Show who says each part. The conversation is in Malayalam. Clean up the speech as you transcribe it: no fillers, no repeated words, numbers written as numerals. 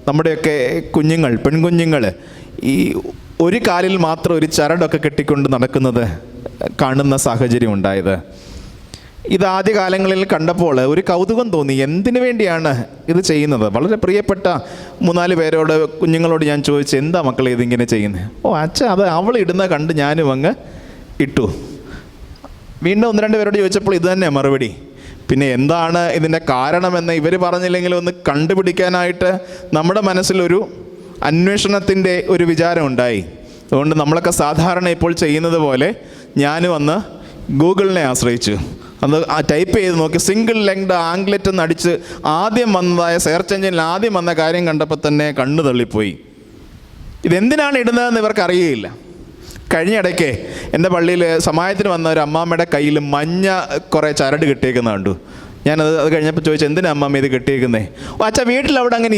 Speaker 1: നമ്മുടെയൊക്കെ കുഞ്ഞുങ്ങൾ, പെൺകുഞ്ഞുങ്ങൾ ഈ ഒരു കാലിൽ മാത്രം ഒരു ചരടൊക്കെ കെട്ടിക്കൊണ്ട് നടക്കുന്നത് കാണുന്ന സാഹചര്യം ഉണ്ടായത്. ഇത് ആദ്യകാലങ്ങളിൽ കണ്ടപ്പോൾ ഒരു കൗതുകം തോന്നി. എന്തിനു വേണ്ടിയാണ് ഇത് ചെയ്യുന്നത്? വളരെ പ്രിയപ്പെട്ട 3-4 പേരോട്, കുഞ്ഞുങ്ങളോട് ഞാൻ ചോദിച്ചു, എന്താ മക്കളെ ഇതിങ്ങനെ ചെയ്യുന്നത്? ഓ അച്ഛ, അത് അവൾ ഇടുന്ന കണ്ട് ഞാനും അങ്ങ് ഇട്ടു. വീണ്ടും 1-2 പേരോട് ചോദിച്ചപ്പോൾ ഇത് തന്നെ മറുപടി. പിന്നെ എന്താണ് ഇതിൻ്റെ കാരണമെന്ന് ഇവർ പറഞ്ഞില്ലെങ്കിലും ഒന്ന് കണ്ടുപിടിക്കാനായിട്ട് നമ്മുടെ മനസ്സിലൊരു അന്വേഷണത്തിൻ്റെ ഒരു വിചാരം ഉണ്ടായി. അതുകൊണ്ട് നമ്മളൊക്കെ സാധാരണ ഇപ്പോൾ ചെയ്യുന്നത് പോലെ ഞാനും അന്ന് ഗൂഗിളിനെ ആശ്രയിച്ചു. അത് ടൈപ്പ് ചെയ്ത് നോക്കി, സിംഗിൾ ലെങ്ഡ് ആംഗ്ലെറ്റ് എന്ന് അടിച്ച് ആദ്യം വന്നതായ സെർച്ച് എഞ്ചിനിൽ ആദ്യം വന്ന കാര്യം കണ്ടപ്പോൾ തന്നെ കണ്ണു തള്ളിപ്പോയി. ഇതെന്തിനാണ് ഇടുന്നതെന്ന് ഇവർക്ക് അറിയുകയില്ല. കഴിഞ്ഞ ഇടയ്ക്ക് എൻ്റെ പള്ളിയിൽ സമായത്തിന് വന്ന ഒരു അമ്മാമ്മയുടെ കയ്യിൽ മഞ്ഞ കുറേ ചരട് കെട്ടിയേക്കുന്ന കണ്ടു. ഞാനത് കഴിഞ്ഞപ്പോൾ ചോദിച്ചു, എന്തിനാ അമ്മാമ്മ ഇത് കെട്ടിയേക്കുന്നേ? ഓ അച്ഛാ, വീട്ടിൽ അവിടെ അങ്ങനെ